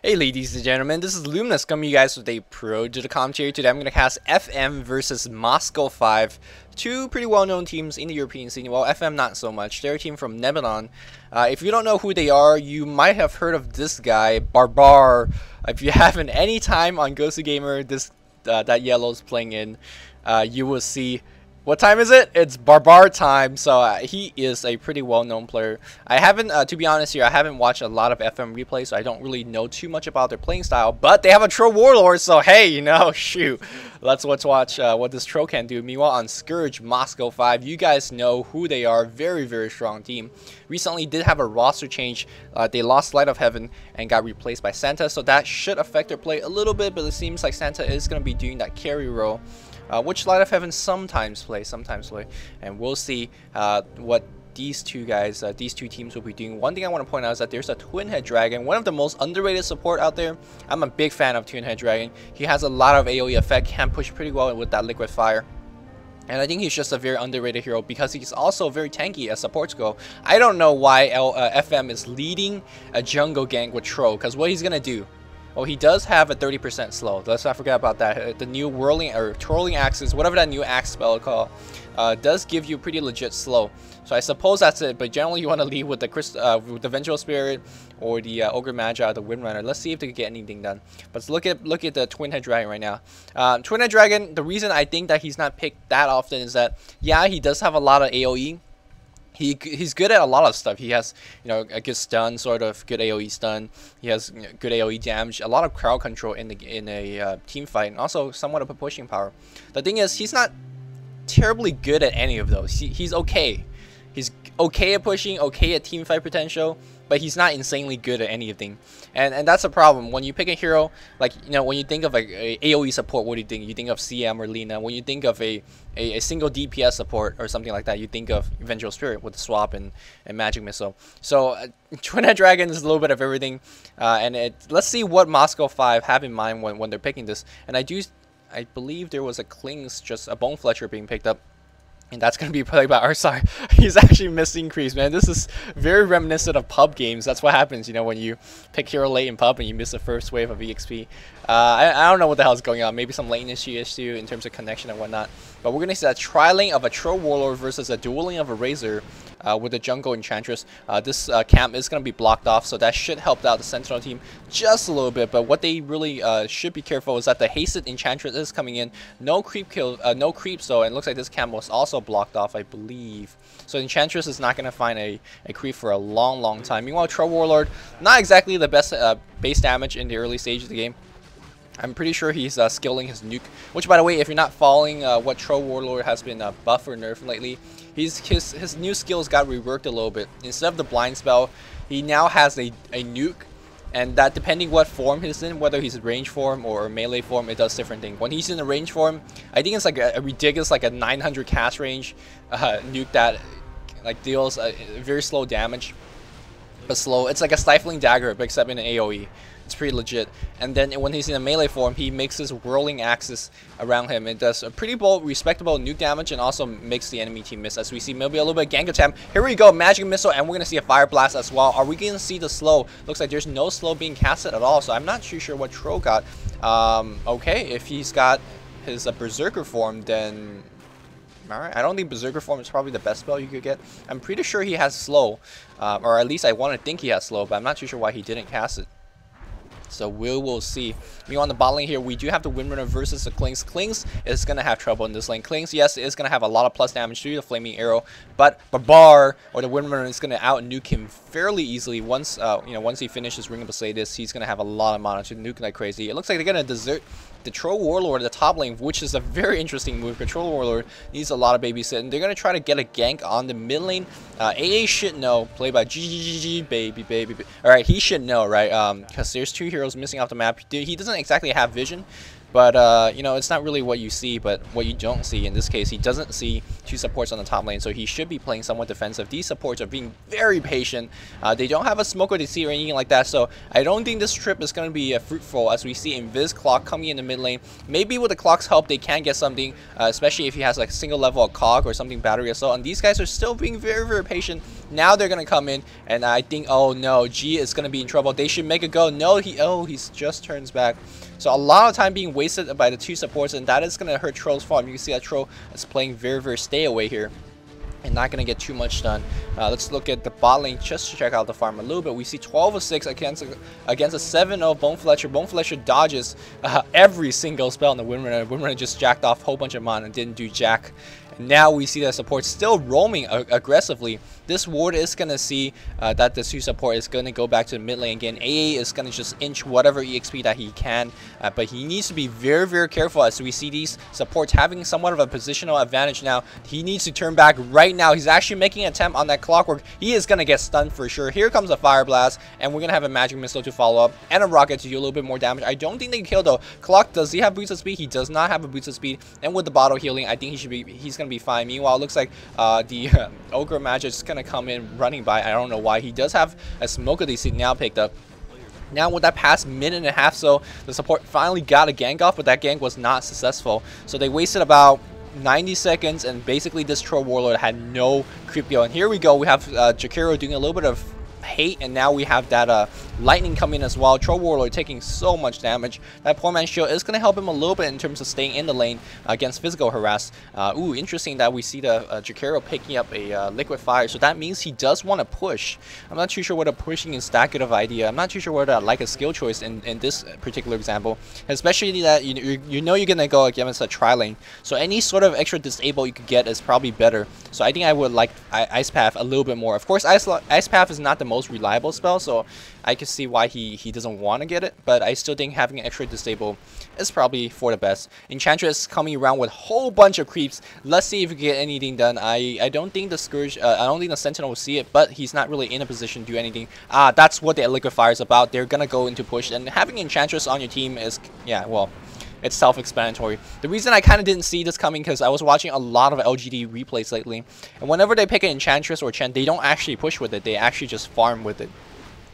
Hey ladies and gentlemen, this is Luminous coming to you guys with a pro to the commentary. Today I'm going to cast FM versus Moscow 5. Two pretty well-known teams in the European scene. Well, FM not so much. They're a team from Lebanon. If you don't know who they are, you might have heard of this guy, Barbar. If you haven't any time on Ghosty Gamer, that yellow's playing in, you will see. What time is it? It's Barbar time. So he is a pretty well-known player. I haven't, to be honest here, I haven't watched a lot of FM replays, so I don't really know too much about their playing style. But they have a Troll Warlord, so hey, you know, shoot. Let's watch what this Troll can do. Meanwhile, on Scourge, Moscow 5, you guys know who they are. Very, very strong team. Recently did have a roster change. They lost Light of Heaven and got replaced by Santa, so that should affect their play a little bit, but it seems like Santa is going to be doing that carry role. Which Light of Heaven sometimes play, and we'll see what these two guys, these two teams will be doing. One thing I want to point out is that there's a Twin Head Dragon, one of the most underrated support out there. I'm a big fan of Twin Head Dragon. He has a lot of AoE effect, can push pretty well with that liquid fire. And I think he's just a very underrated hero because he's also very tanky as supports go. I don't know why FM is leading a jungle gank with Troll, because what he's going to do, well, he does have a 30% slow. Let's not forget about that. The new whirling or twirling axes, whatever that new axe spell is called, does give you pretty legit slow. So I suppose that's it. But generally, you want to lead with the Vengeful Spirit or the Ogre Magi, the Windrunner. Let's see if they can get anything done. But look at the Twin Head Dragon right now. Twin Head Dragon. The reason I think that he's not picked that often is that yeah, he does have a lot of AoE. He's good at a lot of stuff. He has, you know, a good stun, sort of good AoE stun. He has, you know, good AoE damage, a lot of crowd control in a team fight, and also somewhat of a pushing power. The thing is, he's not terribly good at any of those. He's okay. He's okay at pushing, okay at team fight potential, but he's not insanely good at anything. And that's a problem. When you pick a hero, like, you know, when you think of a AoE support, what do you think? You think of CM or Lina. When you think of a single DPS support or something like that, you think of Vengeful Spirit with the swap and Magic Missile. So Twin Head Dragon is a little bit of everything. Let's see what Moscow 5 have in mind when they're picking this. And I believe there was a Klings, just a Bone Fletcher being picked up. And that's going to be played by Arsar. He's actually missing creeps, man. This is very reminiscent of pub games. That's what happens, you know, when you pick hero late in pub and you miss the first wave of EXP. I don't know what the hell is going on. Maybe some latency issue in terms of connection and whatnot. But we're going to see a trialing of a Troll Warlord versus a dueling of a Razor with a Jungle Enchantress. This camp is going to be blocked off, so that should help out the Sentinel team just a little bit. But what they really should be careful is that the Hasted Enchantress is coming in. No creep kill, no creeps though, and it looks like this camp was also blocked off, I believe. So Enchantress is not going to find a creep for a long time. Meanwhile, Troll Warlord, not exactly the best base damage in the early stage of the game. I'm pretty sure he's skilling his nuke, which, by the way, if you're not following what Troll Warlord has been buffed or nerfed lately, his new skills got reworked a little bit. Instead of the blind spell, he now has a nuke, and that, depending what form he's in, whether he's in range form or melee form, it does different things. When he's in the range form, I think it's like a ridiculous, like a 900 cast range nuke that like deals very slow damage, but slow. It's like a stifling dagger, but except in an AoE. It's pretty legit. And then when he's in a melee form, he makes his whirling axis around him. It does a pretty respectable nuke damage and also makes the enemy team miss. As we see maybe a little bit of gank attempt. Here we go, Magic Missile, and we're going to see a Fire Blast as well. Are we going to see the slow? Looks like there's no slow being casted at all, so I'm not too sure what Troll got. Okay, if he's got his Berserker form, then alright. I don't think Berserker form is probably the best spell you could get. I'm pretty sure he has slow, or at least I want to think he has slow, but I'm not too sure why he didn't cast it. So we will see. Meanwhile, on the bot lane here, we do have the Windrunner versus the Klings. Klings is going to have trouble in this lane. Klings, yes, is going to have a lot of plus damage through the Flaming Arrow, but Barbar or the Windrunner is going to out-nuke him fairly easily. Once once he finishes Ring of Poseidon, he's going to have a lot of mana to nuke like crazy. It looks like they're going to desert the Troll Warlord at the top lane, which is a very interesting move. The Troll Warlord needs a lot of babysitting. They're going to try to get a gank on the mid lane. AA should know, played by GGGG, baby. Alright, he should know, right? Because there's two heroes missing off the map. He doesn't exactly have vision, But you know, it's not really what you see, but what you don't see. In this case, he doesn't see 2 supports on the top lane, so he should be playing somewhat defensive. These supports are being very patient. They don't have a smoke or DC or anything like that, so I don't think this trip is going to be fruitful, as we see Invis Clock coming in the mid lane. Maybe with the Clock's help, they can get something, especially if he has like single level of Cog or something battery assault. And these guys are still being very patient. Now they're going to come in, and I think, oh no, G is going to be in trouble. They should make a go. No, he's just turns back. So a lot of time being wasted by the 2 supports, and that is going to hurt Troll's farm. You can see that Troll is playing very stay away here and not going to get too much done. Let's look at the bot lane just to check out the farm a little bit. We see 12 of 6 against a 7 of Bone Fletcher. Bone Fletcher dodges every single spell in the Windrunner. Windrunner just jacked off a whole bunch of mana and didn't do jack. Now we see the support still roaming aggressively. This ward is going to see that the 2 support is going to go back to the mid lane again. AA is going to just inch whatever EXP that he can, but he needs to be very careful, as we see these supports having somewhat of a positional advantage now. He needs to turn back right now. He's actually making an attempt on that Clockwork. He is going to get stunned for sure. Here comes a Fire Blast, and we're going to have a Magic Missile to follow up and a Rocket to do a little bit more damage. I don't think they can kill though. Clock, does he have boots of speed? He does not have a boots of speed, and with the bottle healing, I think he's going to be fine. Meanwhile, it looks like the Ogre Magic is going to come in running by. I don't know why. He does have a Smoke of DC now picked up. Now with that past minute and a half, so the support finally got a gank off, but that gank was not successful. So they wasted about 90 seconds, and basically this Troll Warlord had no creep go. And here we go. We have Jakiro doing a little bit of hate, and now we have that lightning coming as well. Troll Warlord taking so much damage. That poor man's shield is going to help him a little bit in terms of staying in the lane against physical harass. Ooh, interesting that we see the Jakiro picking up a Liquid Fire, so that means he does want to push. I'm not too sure what a pushing is that good of an idea. I'm not too sure what I like a skill choice in this particular example, especially that you know you're going to go against a tri-lane, so any sort of extra disable you could get is probably better. So I think I would like Ice Path a little bit more. Of course, Ice Path is not the most reliable spell, so I can see why he doesn't want to get it, but I still think having an extra disable is probably for the best. Enchantress coming around with a whole bunch of creeps. Let's see if we get anything done. I don't think the Scourge, I don't think the Sentinel will see it, but he's not really in a position to do anything. That's what the Liquid Fire is about. They're gonna go into push, and having Enchantress on your team is, yeah, well, it's self-explanatory. The reason I kind of didn't see this coming, because I was watching a lot of LGD replays lately, and whenever they pick an Enchantress or Chen, they don't actually push with it. They actually just farm with it,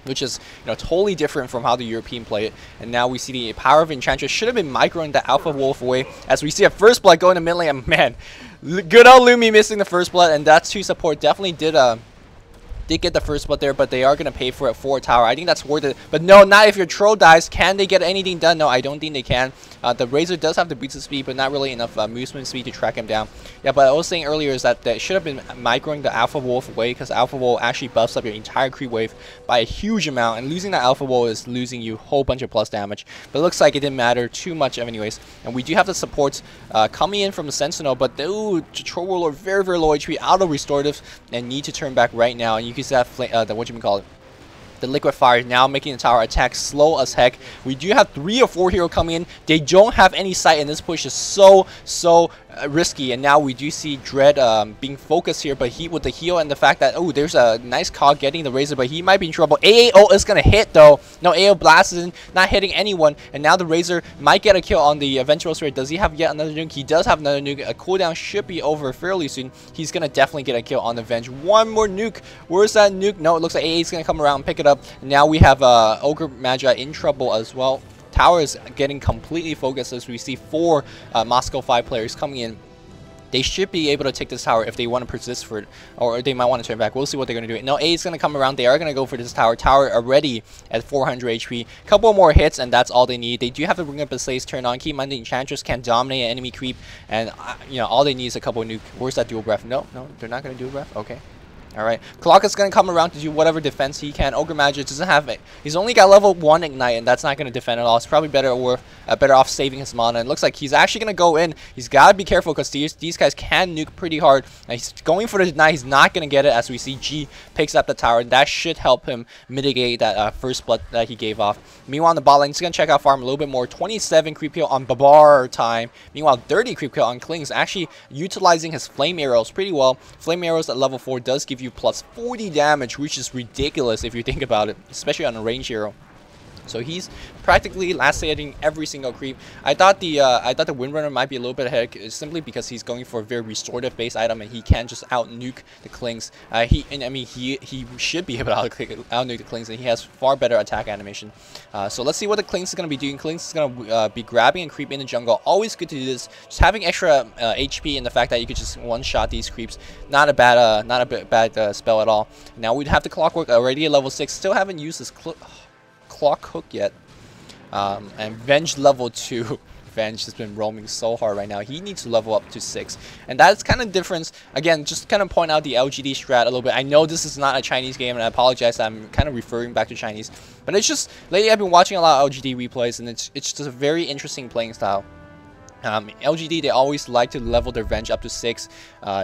which is, you know, totally different from how the European play it. And now we see the power of Enchantress should have been microing the Alpha Wolf away, as we see a First Blood going to mid lane. And man, good old Lumi missing the First Blood, and that 2 support definitely did get the First Blood there, but they are going to pay for it for a tower. I think that's worth it. But no, not if your Troll dies. Can they get anything done? No, I don't think they can. The Razor does have the boots of speed, but not really enough movement speed to track him down. Yeah, but I was saying earlier is that they should have been microing the Alpha Wolf away, because Alpha Wolf actually buffs up your entire creep wave by a huge amount, and losing that Alpha Wolf is losing you a whole bunch of plus damage. But it looks like it didn't matter too much anyways. And we do have the supports coming in from the Sentinel, but the Troll Warlord very low HP, out of restorative, and need to turn back right now. And you can see that the Liquid Fire now making the tower attack slow as heck. We do have 3 or 4 hero coming in. They don't have any sight, and this push is so risky. And now we do see Dread being focused here, but he with the heal and the fact that, oh, there's a nice cog getting the Razor, but he might be in trouble. AAO is gonna hit though. No, AAO Blast is not hitting anyone, and now the Razor might get a kill on the Eventual Spirit. Does he have yet another nuke? He does have another nuke. A cooldown should be over fairly soon. He's gonna definitely get a kill on the Venge. One more nuke. Where's that nuke? No, it looks like AA is gonna come around and pick it up. Now we have Ogre Magi in trouble as well. Tower is getting completely focused as we see 4 Moscow 5 players coming in. They should be able to take this tower if they want to persist for it, or they might want to turn back. We'll see what they're going to do. No, A is going to come around. They are going to go for this tower. Tower already at 400 HP. Couple more hits, and that's all they need. They do have to bring up the Slays turn on. Keep in mind the Enchantress can dominate an enemy creep, and you know, all they need is a couple of nuke. Where's that dual breath? No, they're not going to do a breath. Okay. Alright, Clock is going to come around to do whatever defense he can. Ogre Magic doesn't have it. He's only got level 1 Ignite, and that's not going to defend at all. It's probably better off saving his mana. And it looks like he's actually going to go in. He's got to be careful, because these guys can nuke pretty hard. And he's going for the Ignite. He's not going to get it, as we see G picks up the tower. And that should help him mitigate that First Blood that he gave off. Meanwhile, on the bot lane, he's going to check out farm a little bit more. 27 creep kill on Babar time. Meanwhile, 30 creep kill on Klings. Actually utilizing his Flame Arrows pretty well. Flame Arrows at level 4 does give you plus 40 damage, which is ridiculous if you think about it, especially on a range hero. So he's practically last-hitting every single creep. I thought the Windrunner might be a little bit ahead simply because he's going for a very restorative base item and he can just out-nuke the Klings. He should be able to out-nuke the Klings, and he has far better attack animation. So let's see what the Klings is going to be doing. Klings is going to be grabbing and creep in the jungle. Always good to do this. Just having extra HP and the fact that you could just one-shot these creeps, not a bad spell at all. Now we'd have the Clockwork already at level 6. Still haven't used this Clock Hook yet. And Venge level 2. Venge has been roaming so hard right now. He needs to level up to 6. And that's kind of difference. Again, just kind of point out the LGD strat a little bit. I know this is not a Chinese game, and I apologize. I'm kind of referring back to Chinese. But it's just, lately I've been watching a lot of LGD replays, and it's just a very interesting playing style. LGD, they always like to level their Venge up to 6,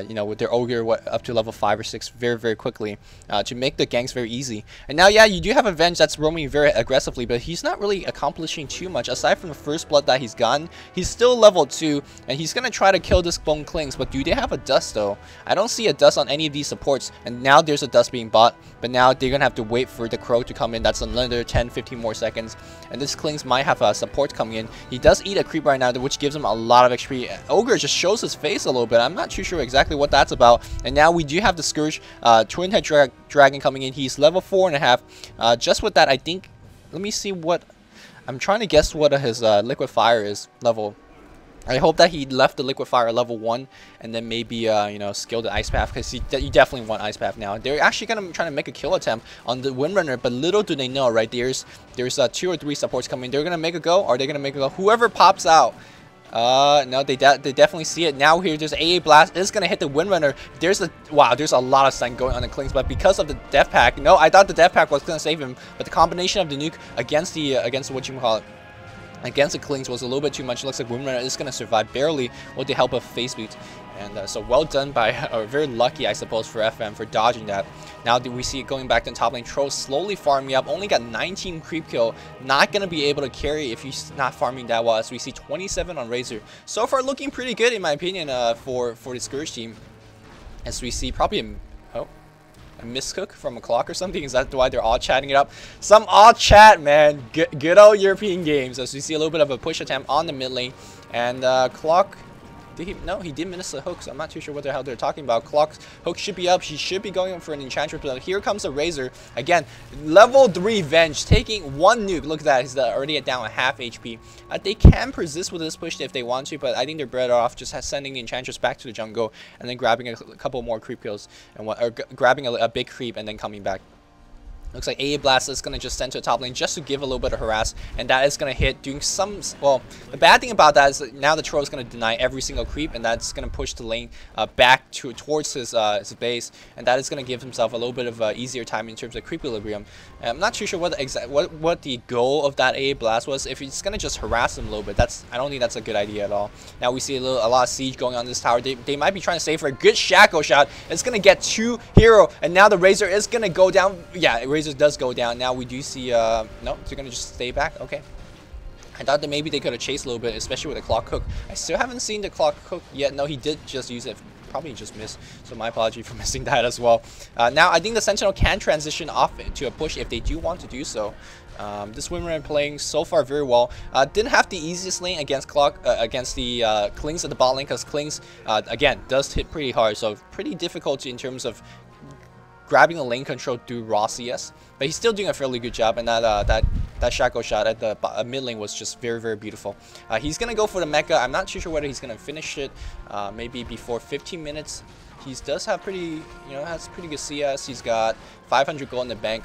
you know, with their Ogre up to level 5 or 6 very quickly, to make the ganks very easy. And now, yeah, you do have a Venge that's roaming very aggressively, but he's not really accomplishing too much. Aside from the first blood that he's gotten, he's still level 2, and he's going to try to kill this Bone Klings, but do they have a Dust, though? I don't see a Dust on any of these supports, and now there's a Dust being bought, but now they're going to have to wait for the Crow to come in. That's another 10-15 more seconds, and this Klings might have a support coming in. He does eat a creep right now, which gives him a lot of XP. Ogre just shows his face a little bit. I'm not too sure exactly what that's about. And now we do have the Scourge Twin Head Dragon coming in. He's level 4.5. Just with that, I think, let me see what, I'm trying to guess what his Liquid Fire is level. I hope that he left the Liquid Fire level 1 and then maybe, you know, skilled the Ice Path, because you definitely want Ice Path now. They're actually going to try to make a kill attempt on the Windrunner, but little do they know, right? There's 2 or 3 supports coming. They're going to make a go, or they're going to make a go. Whoever pops out. No, they definitely see it. Now here, there's AA Blast. It's going to hit the Windrunner. There's a lot of stun going on the Klings, but because of the Death Pack, no, I thought the Death Pack was going to save him, but the combination of the nuke against the, against the Klings was a little bit too much. It looks like Windrunner is going to survive barely with the help of Face Boot. And so well done by, or very lucky, I suppose, for FM for dodging that. Now we see it going back to the top lane. Troll slowly farming up. Only got 19 creep kill. Not going to be able to carry if he's not farming that well. As we see 27 on Razor. So far looking pretty good, in my opinion, for the Scourge team. As we see probably a miscook from a clock or something. Is that why they're all chatting it up? Some all chat, man. Good old European games. As we see a little bit of a push attempt on the mid lane. And Clock, no, he did miss the hook, so I'm not too sure what the hell they're talking about. Clock's hook should be up. She should be going for an Enchantress, but here comes a Razor. Again, level 3 Venge, taking 1 nuke. Look at that. He's already down a half HP. They can persist with this push if they want to, but I think they're better off just sending the Enchantress back to the jungle and then grabbing a couple more creep kills, and grabbing a big creep and then coming back. Looks like AA Blast is going to just send to the top lane just to give a little bit of harass, and that is going to hit, doing some, well, the bad thing about that is that now the Troll is going to deny every single creep, and that's going to push the lane back towards his base, and that is going to give himself a little bit of easier time in terms of creep equilibrium. And I'm not too sure what the goal of that AA Blast was. If it's going to just harass him a little bit, I don't think that's a good idea at all. Now we see a lot of siege going on this tower. They might be trying to save for a good Shackle shot. It's going to get 2 hero, and now the Razor is going to go down. Yeah, Razor does go down. Now we do see no, they're gonna just stay back. Okay, I thought that maybe they could have chased a little bit, especially with the Clock Hook. I still haven't seen the Clock Hook yet. No, he did just use it. Probably just missed, so my apology for missing that as well. Now I think the Sentinel can transition off to a push if they do want to do so. This Windrunner playing so far very well. Didn't have the easiest lane against the Klings at the bot lane, because Klings again does hit pretty hard, so pretty difficult in terms of grabbing the lane control through raw CS, but he's still doing a fairly good job, and that Shackle shot at the mid lane was just very beautiful. He's gonna go for the mecha. I'm not too sure whether he's gonna finish it maybe before 15 minutes. He does have has pretty good CS. He's got 500 gold in the bank.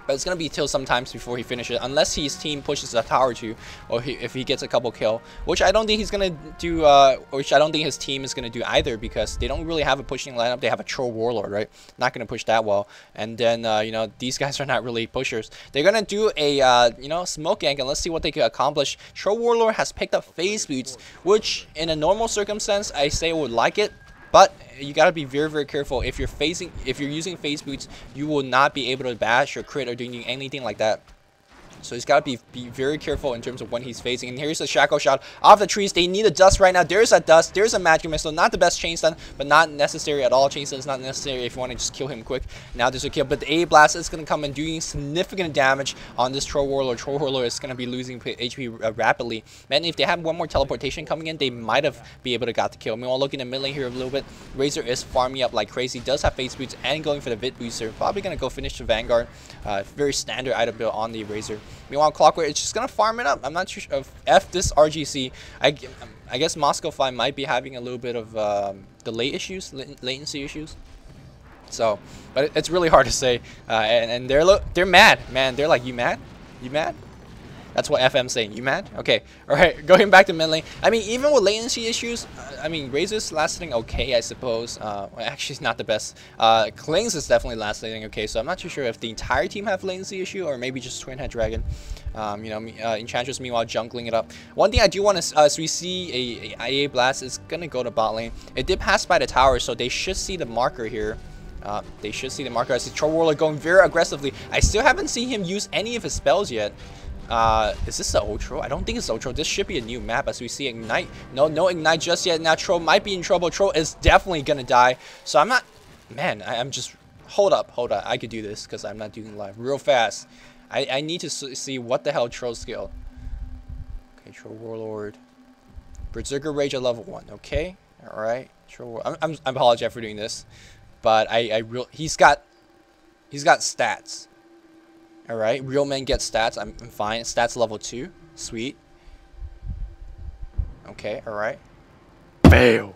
But it's going to be till sometimes before he finishes, unless his team pushes the tower too, or if he gets a couple kill, which I don't think he's going to do, which I don't think his team is going to do either, because they don't really have a pushing lineup. They have a Troll Warlord, right? Not going to push that well. And then, these guys are not really pushers. They're going to do a, smoke gank, and let's see what they can accomplish. Troll Warlord has picked up Phase Boots, which in a normal circumstance, I say would like it. But you gotta be very careful. If you're using Phase Boots, you will not be able to bash or crit or doing anything like that. So he's got to be very careful in terms of when he's phasing. And here's a Shackle Shot off the trees. They need a dust right now. There's a dust. There's a Magic Missile. Not the best chain stun, but not necessary at all. Chain stun is not necessary if you want to just kill him quick. Now there's a kill, but the A Blast is going to come in doing significant damage on this Troll Warlord. Troll Warlord is going to be losing HP rapidly. Man, if they had one more teleportation coming in, they might have been able to got the kill. Meanwhile, looking at mid lane here a little bit, Razor is farming up like crazy. Does have face boots and going for the Vit booster. Probably going to go finish the Vanguard. Very standard item build on the Razor. Meanwhile, Clockwork is just gonna farm it up. I'm not sure if F this RGC. I guess Moscow 5 might be having a little bit of delay issues, latency issues. So, but it's really hard to say. And they're mad, man. They're like, you mad? You mad? That's what FM's saying. You mad? Okay. All right. Going back to mid lane. I mean, even with latency issues, I mean, Razor's lasting okay, I suppose. Well, actually, it's not the best. Kling's is definitely lasting okay. So I'm not too sure if the entire team have latency issue or maybe just Twin Head Dragon. You know, Enchantress meanwhile jungling it up. One thing I do want to, so we see a IA Blast is gonna go to bot lane. It did pass by the tower, so they should see the marker here. They should see the marker. I see Troll Warlord going very aggressively. I still haven't seen him use any of his spells yet. Is this the Ultra? I don't think it's Ultra. This should be a new map as we see Ignite. No Ignite just yet. Now Troll might be in trouble. Troll is definitely gonna die. So I'm not, man, I'm just, hold up. I could do this because I'm not doing live real fast. I need to see what the hell Troll skill. Okay, Troll Warlord. Berserker Rage at level 1. Okay, alright. Troll, I apologize for doing this. But he's got stats. Alright, real men get stats. I'm fine. Stats level 2. Sweet. Okay, alright. Fail.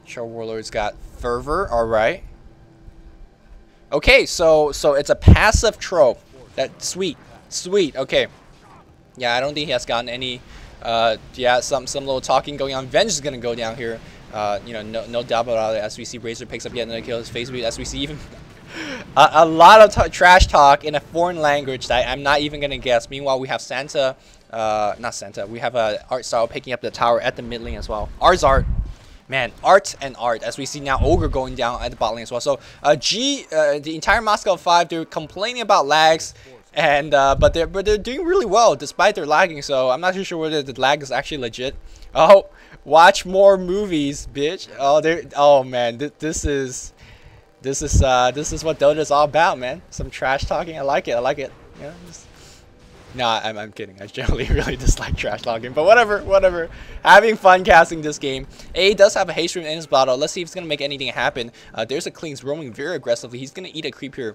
Troll Warlord's got Fervor. Alright. Okay, so it's a passive troll. That's sweet. Sweet. Okay. Yeah, I don't think he has gotten any yeah, some little talking going on. Venge is gonna go down here. You know, no doubt about it. As we see Razor picks up yet another kill. His face beat. As we see even a lot of trash talk in a foreign language that I'm not even gonna guess. Meanwhile, we have Santa, not Santa. We have Art Style picking up the tower at the mid lane as well. Art, man, art. As we see now, Ogre going down at the bot lane as well. So the entire Moscow 5, they're complaining about lags, and but they're doing really well despite their lagging. So I'm not too sure whether the lag is actually legit. Oh, watch more movies, bitch. Oh man, this is what Dota's all about, man. Some trash talking. I like it. Yeah. No, I'm kidding. I generally really dislike trash talking, but whatever. Having fun casting this game. A does have a haste rune in his bottle. Let's see if it's gonna make anything happen. There's a Kling's roaming very aggressively. He's gonna eat a creep here.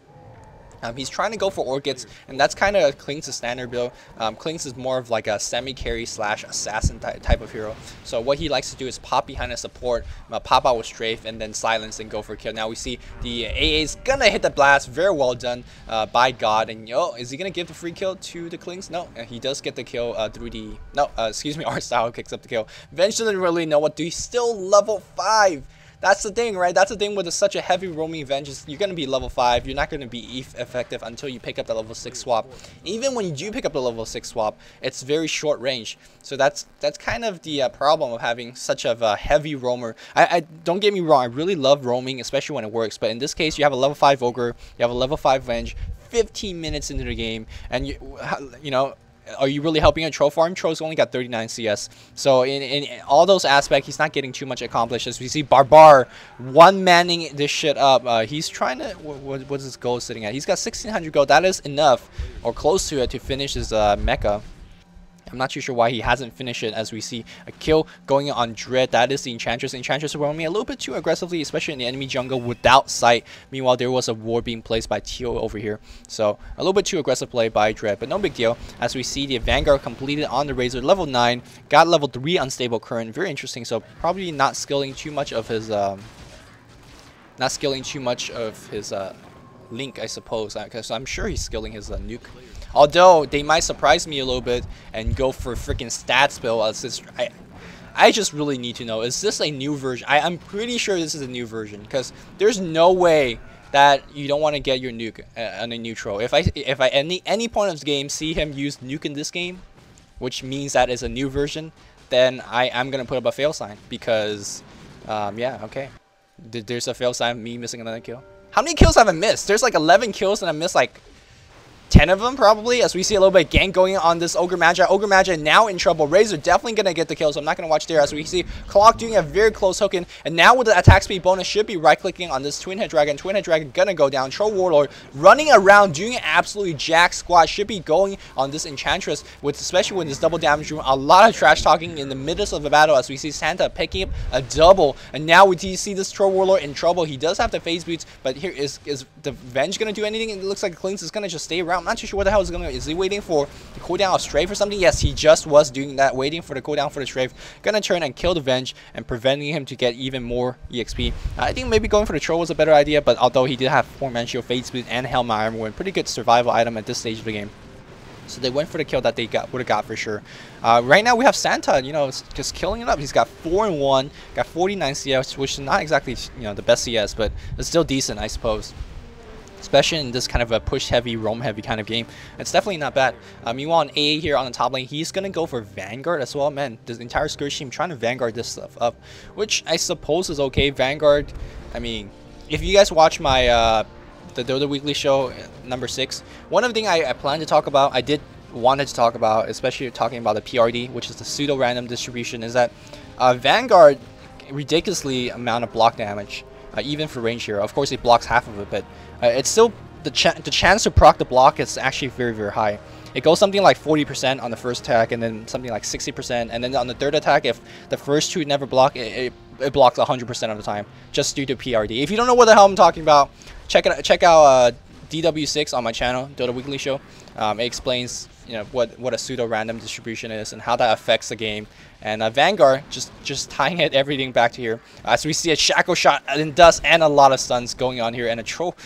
He's trying to go for Orchids, and that's kind of Kling's standard build. Kling's is more of like a semi-carry / assassin type of hero. So what he likes to do is pop behind a support, pop out with strafe, and then silence and go for a kill. Now we see the AA is gonna hit the blast. Very well done by God. And is he gonna give the free kill to the Kling's? No, he does get the kill through the excuse me. Art Style picks up the kill. Venge doesn't really know what to do. He's still level 5. That's the thing, right? That's the thing with such a heavy roaming Vengeance. You're going to be level 5. You're not going to be effective until you pick up the level 6 swap. Even when you do pick up the level 6 swap, it's very short range. So that's kind of the problem of having such of a heavy roamer. I don't get me wrong. I really love roaming, especially when it works. But in this case, you have a level 5 Ogre. You have a level 5 Venge. 15 minutes into the game. And, you know, are you really helping a troll farm? Troll's only got 39 CS. So in all those aspects, he's not getting too much accomplished. As we see Barbar one-manning this shit up. He's trying to, what's his goal sitting at? He's got 1600 gold. That is enough, or close to it, to finish his mecha. I'm not too sure why he hasn't finished it, as we see a kill going on Dread. That is the Enchantress. Enchantress roaming a little bit too aggressively, especially in the enemy jungle without sight. Meanwhile, there was a ward being placed by Teal over here. So a little bit too aggressive play by Dread, but no big deal. As we see the Vanguard completed on the Razor, level 9, got level 3 unstable current. Very interesting. So probably not skilling too much of his Link, I suppose, because I'm sure he's skilling his nuke. Although they might surprise me a little bit and go for freaking stats build. I just really need to know, is this a new version? I'm pretty sure this is a new version, because there's no way that you don't want to get your nuke on a neutral. If I any point of the game see him use nuke in this game, which means that is a new version, then I'm gonna put up a fail sign, because yeah, okay, there's a fail sign of me missing another kill. How many kills have I missed? There's like 11 kills and I missed like 10 of them probably, as we see a little bit of gank going on this Ogre Magi. Ogre Magi now in trouble. Razor definitely going to get the kill, so I'm not going to watch there, as we see Clock doing a very close hook in. And now with the attack speed bonus, should be right-clicking on this Twin Head Dragon. Twin Head Dragon going to go down. Troll Warlord running around, doing absolutely jack squat. Should be going on this Enchantress, with especially with this double damage room. A lot of trash talking in the middle of the battle, as we see Santa picking up a double. And now we see this Troll Warlord in trouble. He does have the phase boots, but here is the Venge going to do anything? It looks like Klings is going to just stay around. I'm not too sure what the hell is going to. Is he waiting for the cooldown of Strafe or something? Yes, he just was doing that, waiting for the cooldown for the Strafe. Gonna turn and kill the Venge and preventing him to get even more EXP. I think maybe going for the Troll was a better idea, but although he did have 4-man shield, Fade Boot, and Helm Armor, pretty good survival item at this stage of the game. So they went for the kill that they would have got for sure. Right now we have Santa, you know, just killing it up. He's got 4-1, got 49 CS, which is not exactly, you know, the best CS, but it's still decent, I suppose. Especially in this kind of a push-heavy, roam-heavy kind of game. It's definitely not bad. Meanwhile, on AA here on the top lane, he's going to go for Vanguard as well. Man, this entire Scourge team trying to Vanguard this stuff up, which I suppose is okay. Vanguard, I mean, if you guys watch my the Dota Weekly show, number 6, one of the things I plan to talk about, wanted to talk about, especially talking about the PRD, which is the pseudo-random distribution, is that Vanguard, ridiculously amount of block damage. Even for range hero. Of course, it blocks half of it, but it's still the chance to proc the block is actually very, very high. It goes something like 40% on the first attack, and then something like 60%, and then on the third attack, if the first 2 never block, it blocks 100% of the time, just due to PRD. If you don't know what the hell I'm talking about, check out DW6 on my channel, Dota Weekly Show. It explains, you know, what a pseudo random distribution is and how that affects the game. And Vanguard just tying everything back to here, as we see a shackle shot and dust and a lot of stuns going on here, and a troll,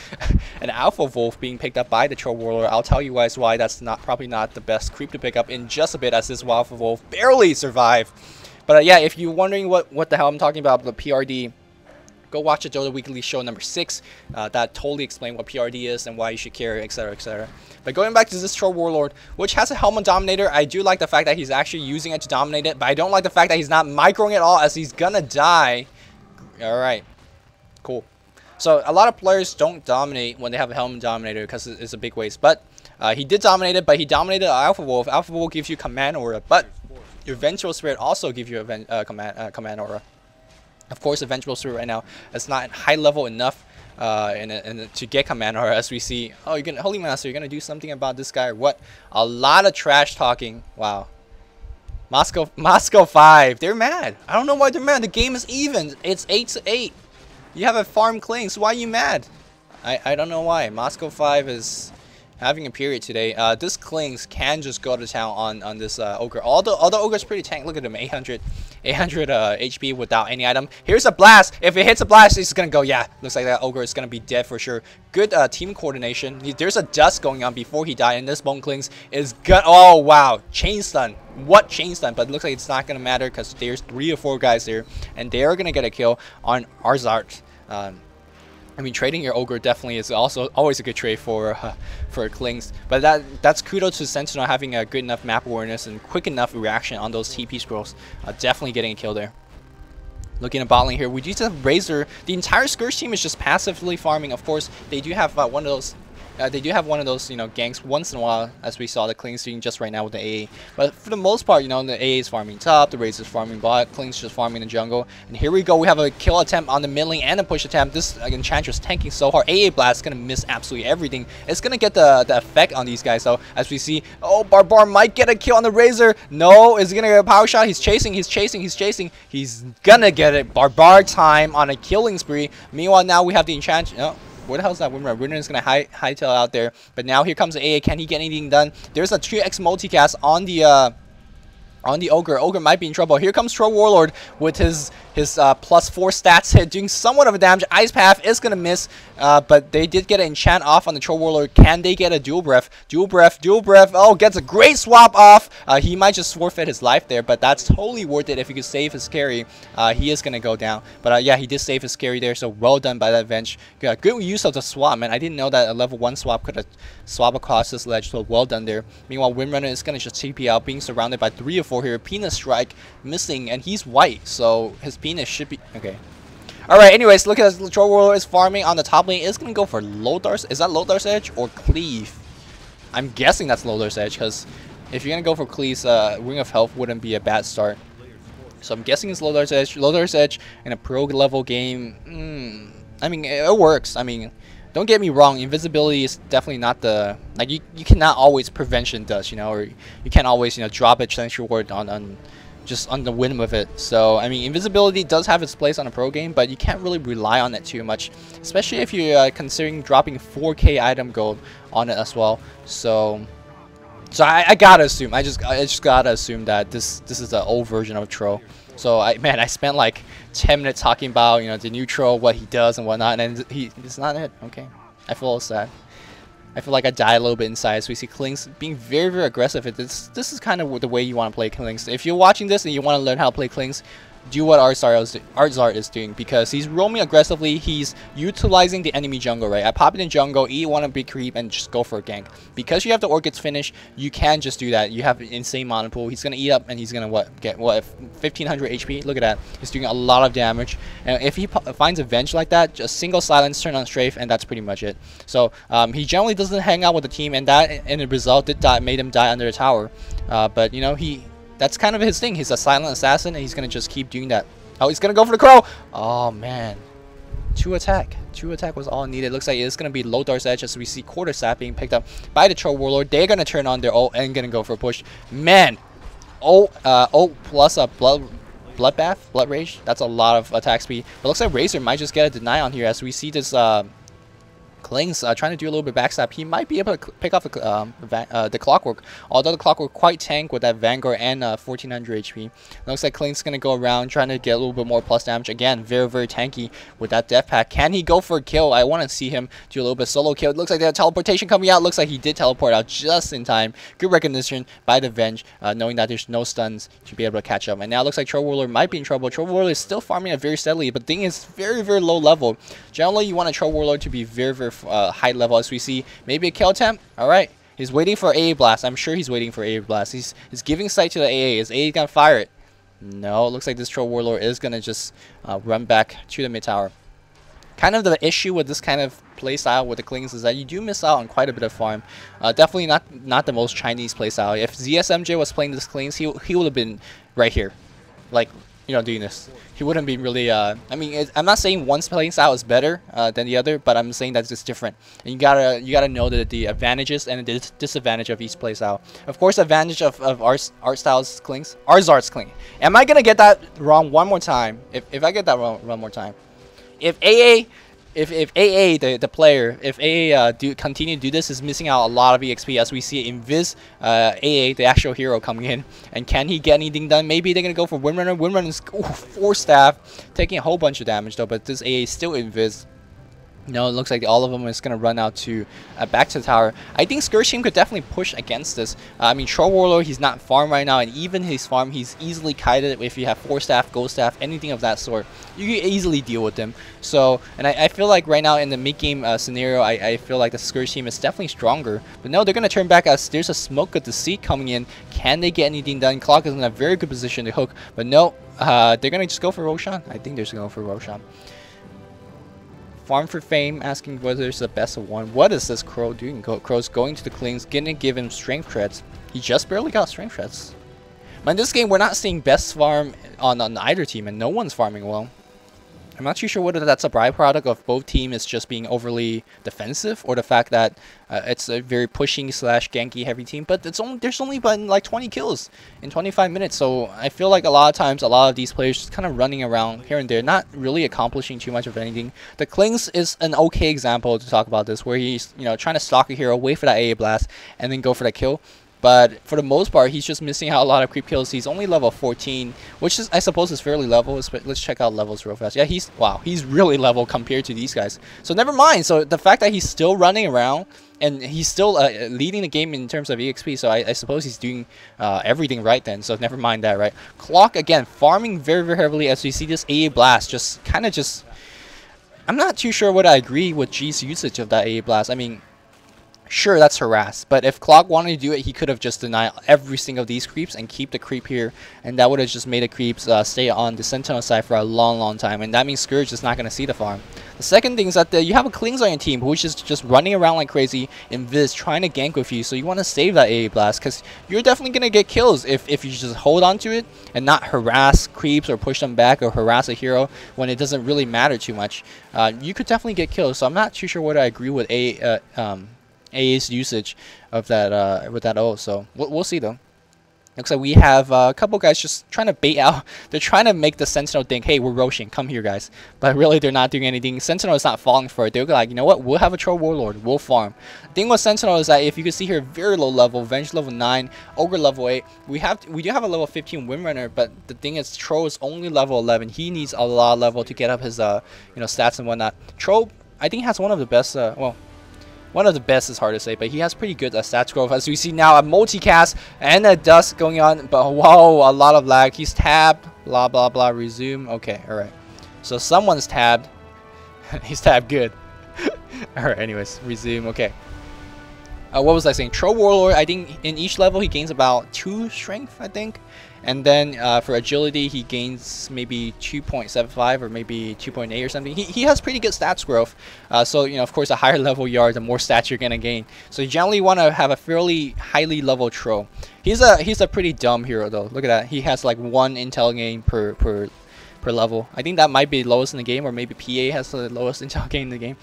an Alpha Wolf being picked up by the Troll Warlord. I'll tell you guys why that's probably not the best creep to pick up in just a bit, as this Alpha Wolf barely survived. But yeah, if you're wondering what the hell I'm talking about, the PRD, go watch the Dota Weekly Show number 6. That totally explains what PRD is and why you should care, etc., etc. But going back to this Troll Warlord, which has a Helmet Dominator, I do like the fact that he's actually using it to dominate it, but I don't like the fact that he's not microing at all, as he's gonna die. Alright, cool. So a lot of players don't dominate when they have a Helmet Dominator because it's a big waste, but he did dominate it, but he dominated Alpha Wolf. Alpha Wolf gives you Command Aura, but your Vengeful Spirit also gives you a Command Aura. Of course, the Vengeful Spirit right now is not high level enough to get Command Aura, as we see. Oh, you're gonna, Holy Master, you're gonna do something about this guy or what? A lot of trash talking. Wow. Moscow 5, they're mad. I don't know why they're mad. The game is even. It's 8-8. You have a farm clean, so why are you mad? I don't know why. Moscow 5 is having a period today. This Klings can just go to town on this Ogre. All the Ogre's pretty tank. Look at him, 800 HP without any item. Here's a blast. If it hits a blast, it's gonna go. Yeah, looks like that Ogre is gonna be dead for sure. Good team coordination. There's a dust going on before he died, and this Bone Klings is good. Oh wow, chain stun. What chain stun? But it looks like it's not gonna matter because there's 3 or 4 guys there, and they are gonna get a kill on Arzart. I mean, trading your Ogre definitely is also always a good trade for Klings. But that's kudos to Sentinel having a good enough map awareness and quick enough reaction on those TP scrolls. Definitely getting a kill there. Looking at bot lane here, we do have Razor. The entire Scourge team is just passively farming. Of course, they do have one of those. They do have one of those, you know, ganks once in a while, as we saw the Klings doing just right now with the AA. But for the most part, you know, the AA is farming top, the Razor is farming bot, Klings just farming the jungle. And here we go, we have a kill attempt on the mid lane and a push attempt. This Enchantress tanking so hard. AA Blast is going to miss absolutely everything. It's going to get the effect on these guys, though, as we see. Oh, Barbar might get a kill on the Razor. No, is he going to get a power shot? He's chasing. He's going to get it. Barbar time on a killing spree. Meanwhile, now we have the Enchantress. Oh. Where the hell is that Windrunner? Windrunner's going to hightail out there. But now here comes the AA. Can he get anything done? There's a 3x multicast on the Ogre. Ogre might be in trouble. Here comes Troll Warlord with his +4 stats hit, doing somewhat of a damage. Ice Path is going to miss, but they did get an enchant off on the Troll Warlord. Can they get a dual breath? Dual breath. Oh, gets a great swap off. He might just forfeit his life there, but that's totally worth it if he could save his carry. He is going to go down. But yeah, he did save his carry there, so well done by that Venge. Good use of the swap, man. I didn't know that a level 1 swap could have swapped across this ledge, so well done there. Meanwhile, Windrunner is going to just TP out, being surrounded by 3 or 4 here. Penis Strike missing, and he's white, so his penis should be okay. Alright, anyways, look at this. Troll Warlord is farming on the top lane. It's gonna go for Lothar's. Is that Lothar's Edge or Cleave? I'm guessing that's Loader's Edge, because if you're going to go for Klee's, Ring of Health wouldn't be a bad start. So I'm guessing it's Loader's Edge. Loader's Edge in a pro level game, I mean, it works. I mean, don't get me wrong, invisibility is definitely not the, like, you cannot always prevention does, you know, or you can't always, you know, drop a chance reward on just on the whim of it. So I mean, invisibility does have its place on a pro game, but you can't really rely on it too much, especially if you're considering dropping 4K item gold on it as well. So I gotta assume, I just gotta assume that this is an old version of Tro. So I spent like 10 minutes talking about, you know, the new Tro, what he does and whatnot, and it's not it. Okay, I feel a little sad. I feel like I died a little bit inside. So we see Klings being very, very aggressive. This is kind of the way you want to play Klings. If you're watching this and you want to learn how to play Klings, do what Artzar is doing, because he's roaming aggressively. He's utilizing the enemy jungle, right? I pop it in jungle, eat one big creep, and just go for a gank. Because you have the Orchid's finish, you can just do that. You have an insane mana pool. He's gonna eat up, and he's gonna get 1500 HP. Look at that. He's doing a lot of damage. And if he finds a Venge like that, just single silence, turn on strafe, and that's pretty much it. So he generally doesn't hang out with the team, and that in the result made him die under the tower. But you know, that's kind of his thing. He's a silent assassin, and he's going to just keep doing that. Oh, he's going to go for the crow. Oh, man. 2 attack. 2 attack was all needed. Looks like it's going to be Loader's Edge, as we see Quarter Sap being picked up by the Tro Warlord. They're going to turn on their ult and going to go for a push. Man. Ult plus a Bloodbath, Blood Rage. That's a lot of attack speed. But looks like Razor might just get a deny on here, as we see this Klings trying to do a little bit backstab. He might be able to pick off the Clockwork, although the Clockwork quite tank with that Vanguard and 1400 HP. Looks like Klings going to go around trying to get a little bit more plus damage. Again, very, very tanky with that Death Pack. Can he go for a kill? I want to see him do a little bit solo kill. It looks like they have teleportation coming out. Looks like he did teleport out just in time. Good recognition by the Venge, knowing that there's no stuns to be able to catch up. And now it looks like Tro Warlord might be in trouble. Tro Warlord is still farming it very steadily, but the thing is very, very low level. Generally, you want a Tro Warlord to be very, very high level, as we see. Maybe a kill attempt. All right, he's waiting for AA Blast. I'm sure he's waiting for AA Blast. He's giving sight to the AA. Is AA gonna fire it? No, it looks like this Tro Warlord is gonna just run back to the mid tower. Kind of the issue with this kind of playstyle with the Klings is that you do miss out on quite a bit of farm. Definitely not the most Chinese playstyle. If ZSMJ was playing this Klings, he would have been right here, like, you know, doing this. He wouldn't be really, I mean, I'm not saying one's playing style is better than the other, but I'm saying that it's different. And you gotta know the advantages and the disadvantage of each play style. Of course, advantage of art styles Klings. Artzar's Kling. Am I gonna get that wrong one more time? If I get that wrong one more time. If AA the player, if AA continue to do this, is missing out a lot of EXP, as we see Invis AA, the actual hero, coming in. And can he get anything done? Maybe they're going to go for Windrunner. Windrunner's 4 staff, taking a whole bunch of damage though, but this AA is still Invis. No, it looks like all of them is going to run out to back to the tower. I think Scourge Team could definitely push against this. I mean, Tro Warlord, he's not farm right now, and even his farm, he's easily kited. If you have 4 staff, gold staff, anything of that sort, you can easily deal with them. So, and I feel like right now in the mid-game scenario, I feel like the Scourge Team is definitely stronger. But no, they're going to turn back as there's a Smoke of Deceit coming in. Can they get anything done? Clock is in a very good position to hook, but no, they're going to just go for Roshan. I think they're just going to go for Roshan. Farm for Fame asking whether it's the best of 1. What is this Crow doing? Crow's going to the Klings, gonna give him strength threats. He just barely got strength threats. But in this game, we're not seeing best farm on either team, and no one's farming well. I'm not too sure whether that's a byproduct of both teams just being overly defensive, or the fact that it's a very pushing / ganky heavy team. But there's only been like 20 kills in 25 minutes, so I feel like a lot of times a lot of these players just kind of running around here and there, not really accomplishing too much of anything. The Klings is an okay example to talk about this, where he's, you know, trying to stalk a hero, wait for that AA blast, and then go for that kill. But for the most part, he's just missing out a lot of creep kills. He's only level 14, which is, I suppose, is fairly level. Let's check out levels real fast. Yeah, he's really level compared to these guys. So never mind. So the fact that he's still running around and he's still leading the game in terms of EXP, so I suppose he's doing everything right then. So never mind that, right? Clock, again, farming very, very heavily, as we see this AA Blast just kind of just... I'm not too sure what I agree with G's usage of that AA Blast. I mean... Sure, that's harass, but if Clock wanted to do it, he could have just denied every single of these creeps and keep the creep here, and that would have just made the creeps stay on the Sentinel side for a long time, and that means Scourge is not going to see the farm. The second thing is that you have a Klings on your team, which is just running around like crazy in Viz, trying to gank with you, so you want to save that AA Blast, because you're definitely going to get kills if you just hold on to it and not harass creeps or push them back or harass a hero when it doesn't really matter too much. You could definitely get kills, so I'm not too sure whether I agree with AA's usage of that with that ult, so we'll see though. Looks like we have a couple guys just trying to bait out. They're trying to make the Sentinel think, hey, we're Roshan, come here guys. But really they're not doing anything. Sentinel is not falling for it. They're like, you know what, we'll have a Troll Warlord, we'll farm. The thing with Sentinel is that if you can see here, very low level, Venge level 9, Ogre level 8. We do have a level 15 Windrunner, but the thing is Troll is only level 11. He needs a lot of level to get up his stats and whatnot. Troll, I think, has one of the best one of the best is hard to say, but he has pretty good stats growth. As we see now, a multicast and a dust going on, but whoa, a lot of lag. He's tabbed, blah, blah, blah, resume. Okay, alright. So someone's tabbed. He's tabbed good. Alright, anyways, resume, okay. What was I saying? Troll Warlord, I think in each level he gains about 2 strength, I think. And then for agility, he gains maybe 2.75 or maybe 2.8 or something. He has pretty good stats growth. So, you know, of course, a higher level you are, the more stats you're going to gain. So you generally want to have a fairly highly level Troll. He's a pretty dumb hero, though. Look at that. He has like 1 intel gain per level. I think that might be lowest in the game, or maybe PA has the lowest intel gain in the game.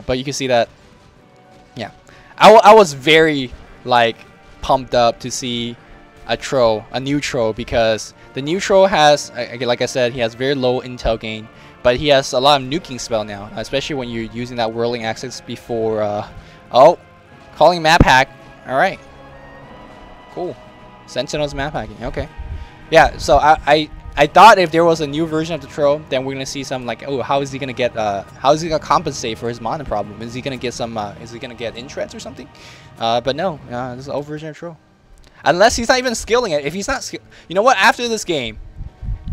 But you can see that, yeah. I was very, like, pumped up to see a new Troll, because the new Troll has, like I said, he has very low intel gain, but he has a lot of nuking spell now, especially when you're using that whirling axis before, oh, calling map hack. Alright, cool. Sentinel's map hacking, okay. Yeah, so I thought if there was a new version of the Troll, then we're gonna see some, like, oh, how is he gonna get how is he gonna compensate for his mana problem? Is he gonna get some is he gonna get Intreds or something? But no, this is an old version of Troll. Unless he's not even skilling it. If he's not you know what, after this game,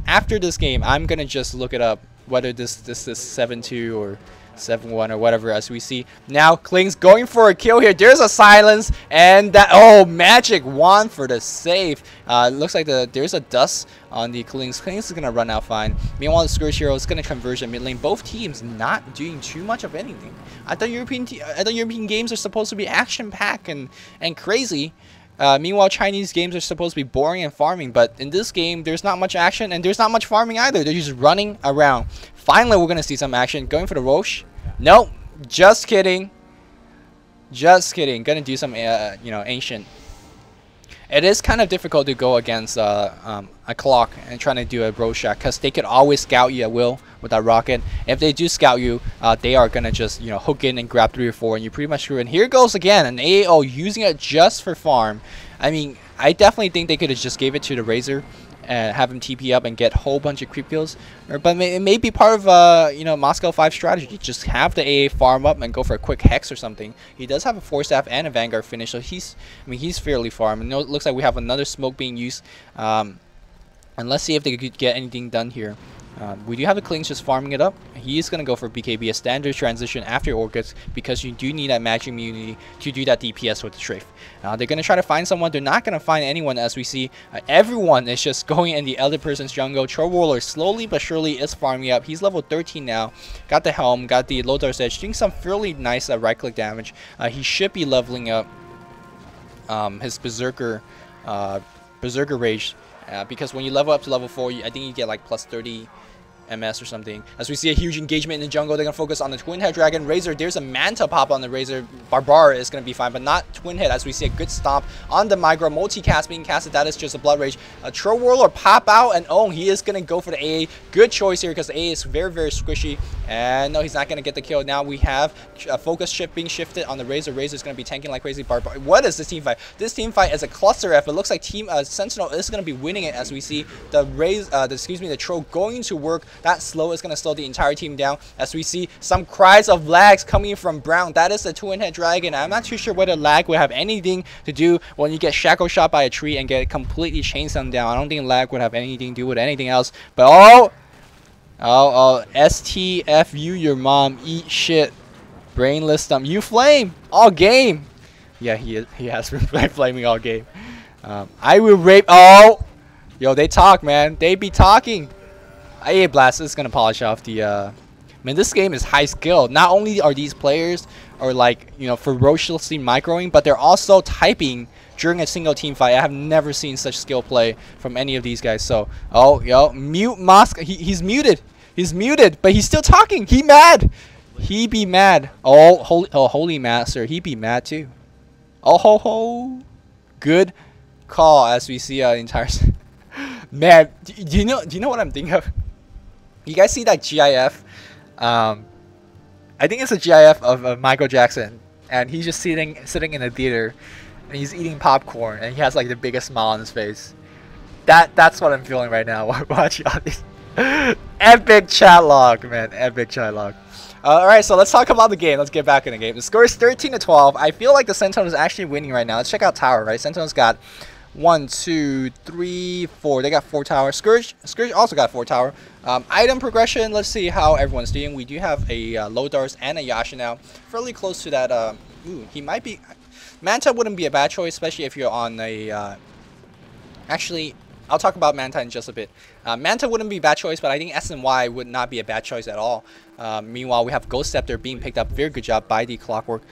I'm gonna just look it up, whether this is 7-2 or 7-1 or whatever. As we see now, Kling's going for a kill here. There's a silence, and that, oh, magic wand for the save. Looks like there's a dust on the Kling's. Kling's is gonna run out fine. Meanwhile, the Scourge hero is gonna converge in mid lane. Both teams not doing too much of anything. I thought European games are supposed to be action packed and crazy. Meanwhile, Chinese games are supposed to be boring and farming, but in this game, there's not much action and there's not much farming either. They're just running around. Finally, we're gonna see some action. Going for the Roche. Nope, just kidding. Just kidding. Gonna do some, ancient. It is kind of difficult to go against a Clock and trying to do a Roche shot, because they could always scout you at will with that rocket. If they do scout you, they are gonna just hook in and grab 3 or 4, and you pretty much screw. And here goes again an AO using it just for farm. I mean, I definitely think they could have just gave it to the Razor and have him TP up and get a whole bunch of creep kills. But it may be part of Moscow 5 strategy. Just have the AA farm up and go for a quick hex or something. He does have a 4-staff and a Vanguard finish, so he's fairly farm. And it looks like we have another smoke being used. And let's see if they could get anything done here. We do have the Klings just farming it up. He is going to go for BKB, a standard transition after Orchids, because you do need that magic immunity to do that DPS with the Strafe. They're going to try to find someone. They're not going to find anyone, as we see. Everyone is just going in the other person's jungle. Troll Warlord slowly but surely is farming up. He's level 13 now. Got the Helm, got the Lodar's Edge, doing some fairly nice right-click damage. He should be leveling up his Berserker Rage. Because when you level up to level 4, I think you get like plus 30 MS or something. As we see a huge engagement in the jungle, they're going to focus on the Twin Head Dragon. Razor, there's a Manta pop on the Razor. Barbara is going to be fine, but not Twin Head, as we see a good stomp on the Migra. Multicast being casted, that is just a Blood Rage. A Troll Warlord pop out, and oh, he is going to go for the AA. Good choice here, because the AA is very, very squishy. And no, he's not going to get the kill. Now we have a focus shift being shifted on the Razor. Razor is going to be tanking like crazy. Barbara, what is this team fight? This team fight is a cluster F. It looks like Team Sentinel is going to be winning it, as we see the Troll going to work. That slow is going to slow the entire team down, as we see some cries of lags coming from Brown. That is the Twin Head Dragon. I'm not too sure whether lag would have anything to do when you get shackle shot by a tree and get completely chain stun down. I don't think lag would have anything to do with anything else. But STFU your mom, eat shit, brainless stump. You flame all game. Yeah, he has been flaming all game. I will rape. Oh, yo, they talk, man. They be talking. IA Blast is gonna polish off the. Man, this game is high skill. Not only are these players are like, you know, ferociously microing, but they're also typing during a single team fight. I have never seen such skill play from any of these guys. So, oh, yo, mute Mosk. He's muted. He's muted, but he's still talking. He mad. He be mad. Oh, holy master. He be mad too. Oh ho ho. Good call as we see the entire. Man, do you know what I'm thinking of? You guys see that GIF? I think it's a GIF of Michael Jackson, and he's just sitting in a theater, and he's eating popcorn, and he has like the biggest smile on his face. That's what I'm feeling right now watching all these. Epic chat log, man. Epic chat log. Alright, so let's talk about the game. Let's get back in the game. The score is 13-12. I feel like the Sentinel is actually winning right now. Let's check out tower, right? Sentinel's got 1, 2, 3, 4. They got 4 towers. Scourge also got 4 tower. Item progression, let's see how everyone's doing. We do have a Lodars and a Yasha now. Fairly close to that. Ooh, he might be... Manta wouldn't be a bad choice, especially if you're on a... Actually, I'll talk about Manta in just a bit. Manta wouldn't be a bad choice, but I think SNY would not be a bad choice at all. Meanwhile, we have Ghost Scepter being picked up. Very good job by the Clockwork.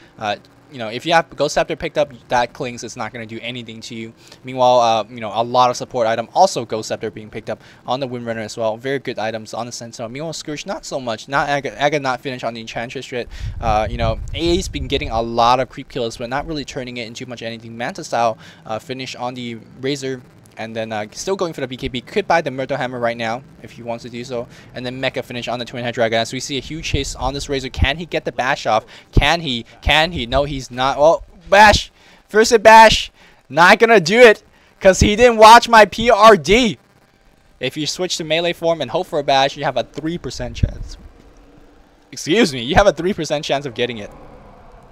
You know, if you have Ghost Scepter picked up, that clings is not going to do anything to you. Meanwhile, you know, a lot of support item. Also, Ghost Scepter being picked up on the Windrunner as well. Very good items on the Sentinel. Meanwhile, Scourge, not so much. Not Aga not finished on the Enchantress yet. You know, AA's been getting a lot of creep kills, but not really turning it into much anything. Manta style finish on the Razor. And then still going for the BKB. Could buy the Murder Hammer right now if he wants to do so. And then Mecha finish on the Twin Head Dragon. As we see a huge chase on this Razor. Can he get the bash off? Can he? Can he? No, he's not. Oh, bash. First hit bash. Not gonna do it. Because he didn't watch my PRD. If you switch to melee form and hope for a bash, you have a 3% chance. Excuse me. You have a 3% chance of getting it.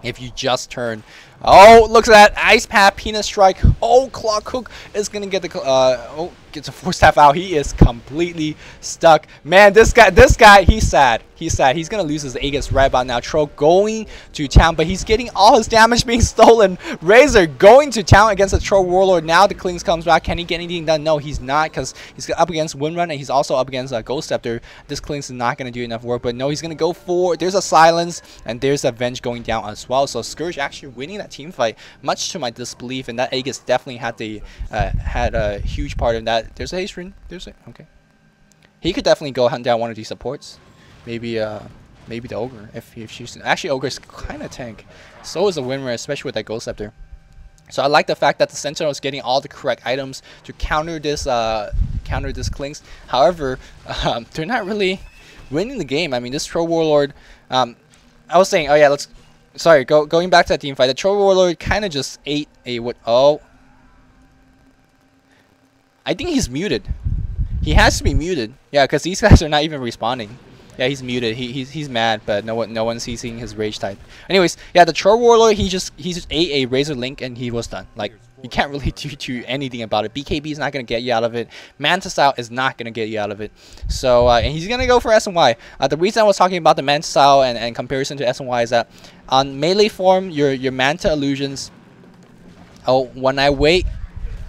If you just turn. Oh, look at that. Ice Path, Peanut Strike. Oh, Clock Hook is going to get the... oh, gets a Force Staff out. He is completely stuck. Man, this guy, he's sad. He's sad. He's going to lose his Aegis right about now. Troll going to town, but he's getting all his damage being stolen. Razor going to town against the Troll Warlord. Now the Klings comes back. Can he get anything done? No, he's not, because he's up against Windrun, and he's also up against Ghost Scepter. This Klings is not going to do enough work, but no, he's going to go for... There's a Silence, and there's a Venge going down as well. So Scourge actually winning that team fight, much to my disbelief, and that Aegis definitely had the had a huge part of that. There's a haste rune. There's a okay. He could definitely go hunt down one of these supports. Maybe maybe the Ogre if she's actually Ogre's kind of tank. So is the Windrunner, especially with that Ghost Scepter. So I like the fact that the Sentinel is getting all the correct items to counter this Klings. However, they're not really winning the game. I mean, this Troll Warlord. I was saying, oh yeah, let's. Sorry, going back to that team fight. The Troll Warlord kind of just ate a what? Oh, I think he's muted. He has to be muted. Yeah, because these guys are not even responding. Yeah, he's muted. He's mad, but no one's seeing his rage type. Anyways, yeah, the Troll Warlord, he just ate a Razor Link and he was done. Like, you can't really do anything about it. BKB is not gonna get you out of it. Manta Style is not gonna get you out of it. So and he's gonna go for SNY. The reason I was talking about the Manta Style and comparison to SNY is that on melee form, your Manta illusions. Oh, when I wait,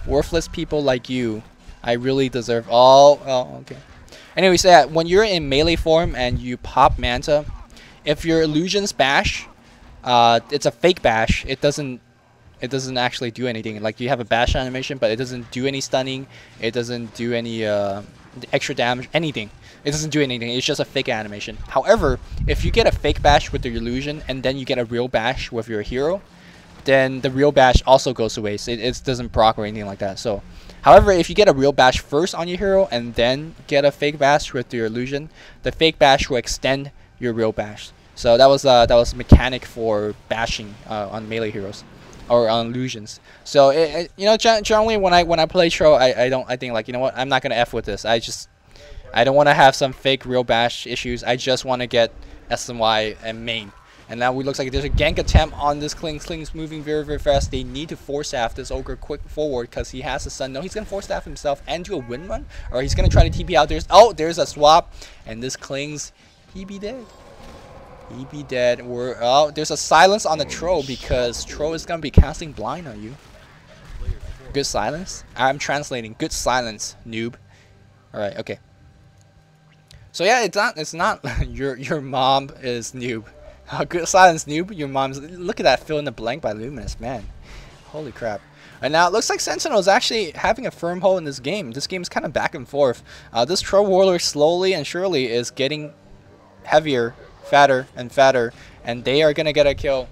worthless people like you, I really deserve. Oh, okay. Anyways, yeah, when you're in melee form and you pop Manta, if your illusions bash, it's a fake bash. It doesn't actually do anything. Like, you have a bash animation, but it doesn't do any stunning. It doesn't do any extra damage, anything. It doesn't do anything. It's just a fake animation. However, if you get a fake bash with the illusion and then you get a real bash with your hero, then the real bash also goes to waste. It doesn't proc or anything like that. So, however, if you get a real bash first on your hero and then get a fake bash with your illusion, the fake bash will extend your real bash. So that was mechanic for bashing on melee heroes or on illusions. So you know, generally when I play Troll, I think like, you know what, I'm not gonna F with this. I don't want to have some fake real bash issues. I just want to get SNY and main. And now it looks like there's a gank attempt on this Kling. Kling's moving very, very fast. They need to force staff this Ogre quick forward because he has a stun. No, he's going to force staff himself and do a wind run. Or he's going to try to TP out. There's a swap. And this Kling's, he be dead. He be dead. Oh, there's a silence on the troll because troll is gonna be casting blind on you. Good silence. I'm translating. Good silence, noob. All right. Okay. So yeah, it's not your mom is noob. Good silence, noob. Your mom's. Look at that fill in the blank by Luminous, man. Holy crap. And now it looks like Sentinel is actually having a firm hold in this game. This game is kind of back and forth. This Troll Warlord slowly and surely is getting heavier, fatter, and they are gonna get a kill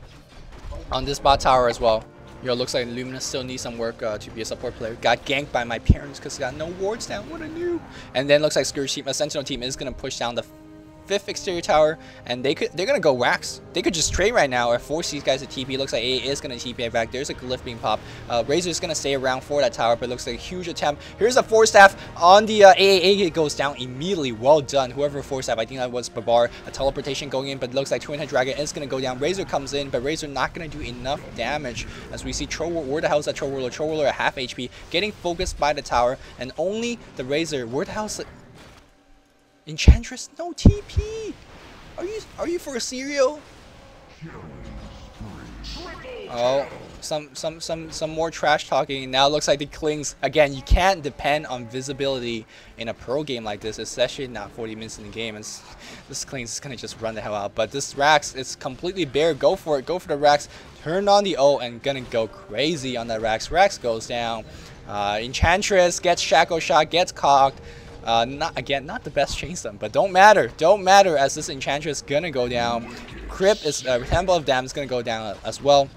on this bot tower as well. Yo, looks like Luminous still needs some work to be a support player. Got ganked by my parents because got no wards down. What a noob! And then looks like Scourge team, a Sentinel team is gonna push down the 5th exterior tower, and they're gonna go wax. They could just trade right now or force these guys to TP. Looks like A is gonna TP back. There's a glyph being popped. Razor's gonna stay around for that tower, but it looks like a huge attempt. Here's a 4-staff on the AAA. It goes down immediately. Well done, whoever 4-staff. I think that was Barbar. A teleportation going in, but it looks like Twin Head Dragon is gonna go down. Razor comes in, but Razor not gonna do enough damage as we see Troll. Where the hell is that Troll Warlord? Troll Warlord at half HP, getting focused by the tower, and only the Razor. Where the hell is it? Enchantress? No TP. Are you for a cereal? Oh, some more trash talking. Now it looks like the Klings again. You can't depend on visibility in a pro game like this, especially not 40 minutes in the game. This Klings is gonna just run the hell out. But this Rax is completely bare. Go for it. Go for the Rax. Turn on the ult and gonna go crazy on that Rax. Rax goes down. Enchantress gets shackle shot, gets cocked. Not the best chain stun, but don't matter as this Enchantress gonna go down. Crypt is Temple of Dam is gonna go down as well,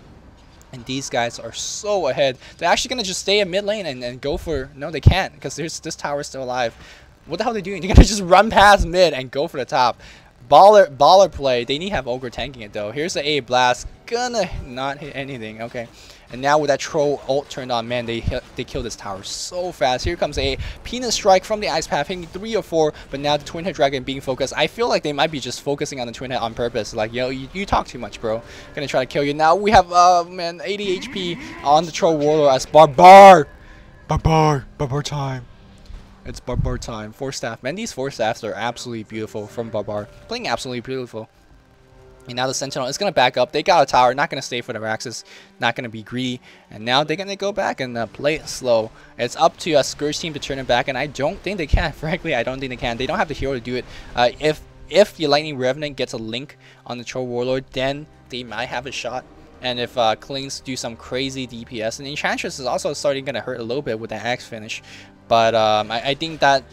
and these guys are so ahead. They're actually gonna just stay in mid lane and go for. No, they can't because this tower is still alive. What the hell are they doing? They're gonna just run past mid and go for the top. Baller play. They need to have Ogre tanking it though. Here's the A blast, gonna not hit anything. Okay. And now with that troll ult turned on, man, they kill this tower so fast. Here comes a penis strike from the ice path, hitting 3 or 4. But now the Twin Head Dragon being focused. I feel like they might be just focusing on the Twin Head on purpose. Like, yo, you talk too much, bro. Gonna try to kill you. Now we have, man, 80 HP on the Troll Warlord as Barbar time. It's Barbar time. 4-staff. Man, these 4-staffs are absolutely beautiful from Barbar. Playing absolutely beautiful. And now the Sentinel is going to back up. They got a tower. Not going to stay for the Raxes. Not going to be greedy. And now they're going to go back and play it slow. It's up to a Scourge team to turn it back. And I don't think they can. Frankly, I don't think they can. They don't have the hero to do it. If the Lightning Revenant gets a link on the Troll Warlord, then they might have a shot. And if Klings do some crazy DPS. And Enchantress is also starting to hurt a little bit with that axe finish. But I think that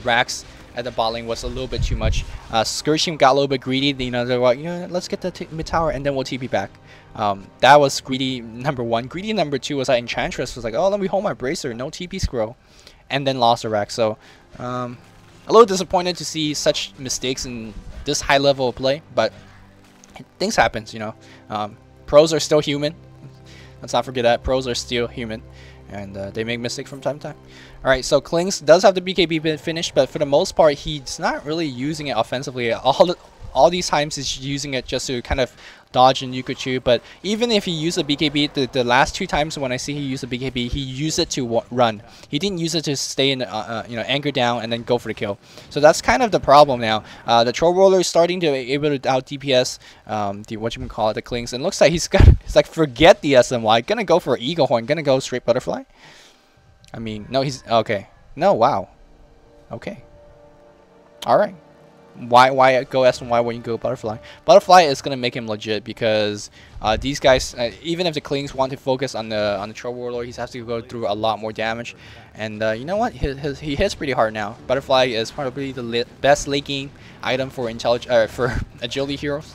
Rax at the bot lane was a little bit too much. Scourge team got a little bit greedy. You know, they're like, let's get the mid tower and then we'll TP back. That was greedy number 1. Greedy number 2 was that Enchantress was like, oh, let me hold my bracer, no TP scroll, and then lost a Rax. So a little disappointed to see such mistakes in this high level of play, but things happens, you know. Pros are still human. Let's not forget that pros are still human. And they make mistakes from time to time. Alright, so Klings does have the BKB finished, but for the most part, he's not really using it offensively. All these times he's using it just to kind of dodge and Yukachu. But even if he used a BKB, the last 2 times when I see he used a BKB, he used it to run. He didn't use it to stay in, anchor down and then go for the kill. So that's kind of the problem now. The Troll Roller is starting to be able to out DPS the Klings, and looks like he's like, forget the SMY, gonna go for Eagle Horn, gonna go straight Butterfly. I mean, no, he's okay. No, wow. Okay. All right. Why go SMY when you go Butterfly? Butterfly is gonna make him legit because these guys, even if the Klings want to focus on the Troll Warlord, he has to go through a lot more damage. And you know what? He hits pretty hard now. Butterfly is probably the best late game item for for agility heroes.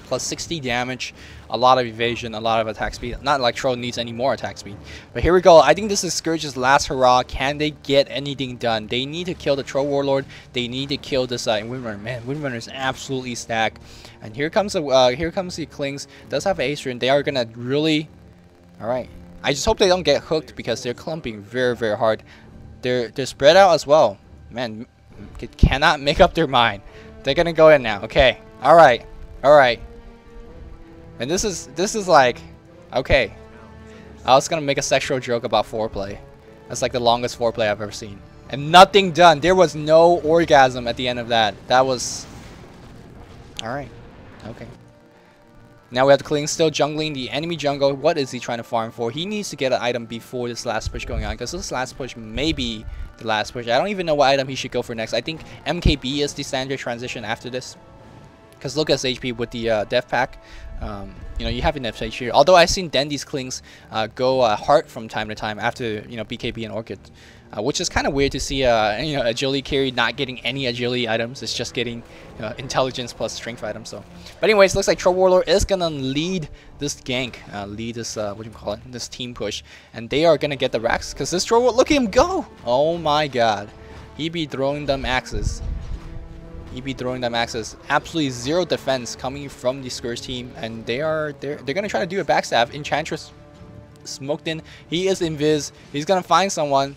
Plus 60 damage, a lot of evasion, a lot of attack speed. Not like Troll needs any more attack speed. But here we go. I think this is Scourge's last hurrah. Can they get anything done? They need to kill the Troll Warlord. They need to kill this Windrunner. Man, Windrunner is absolutely stacked. And here comes the Klings. Does have Ace Rune. They are gonna really. All right. I just hope they don't get hooked because they're clumping very, very hard. They're spread out as well. Man, cannot make up their mind. They're gonna go in now. Okay. All right. All right. And this is like, okay, I was gonna make a sexual joke about foreplay. That's like the longest foreplay I've ever seen, and nothing done. There was no orgasm at the end of that. That was, all right. Okay. Now we have the Kling still jungling the enemy jungle. What is he trying to farm for? He needs to get an item before this last push going on, because this last push may be the last push. I don't even know what item he should go for next. I think MKB is the standard transition after this, because look at his HP with the death pack. You know, you have enough HP here. Although I've seen Dendy's Klings go Heart from time to time after, you know, BKB and Orchid. Which is kind of weird to see, you know, agility carry not getting any agility items. It's just getting intelligence plus strength items. So, but anyways, looks like Troll Warlord is gonna lead this gank, lead this what do you call it? This team push, and they are gonna get the racks because this Troll Warlord, look at him go! Oh my God, he be throwing them axes. He be throwing them axes. Absolutely zero defense coming from the Scourge team, and they're gonna try to do a backstab. Enchantress smoked in. He is invis. He's gonna find someone.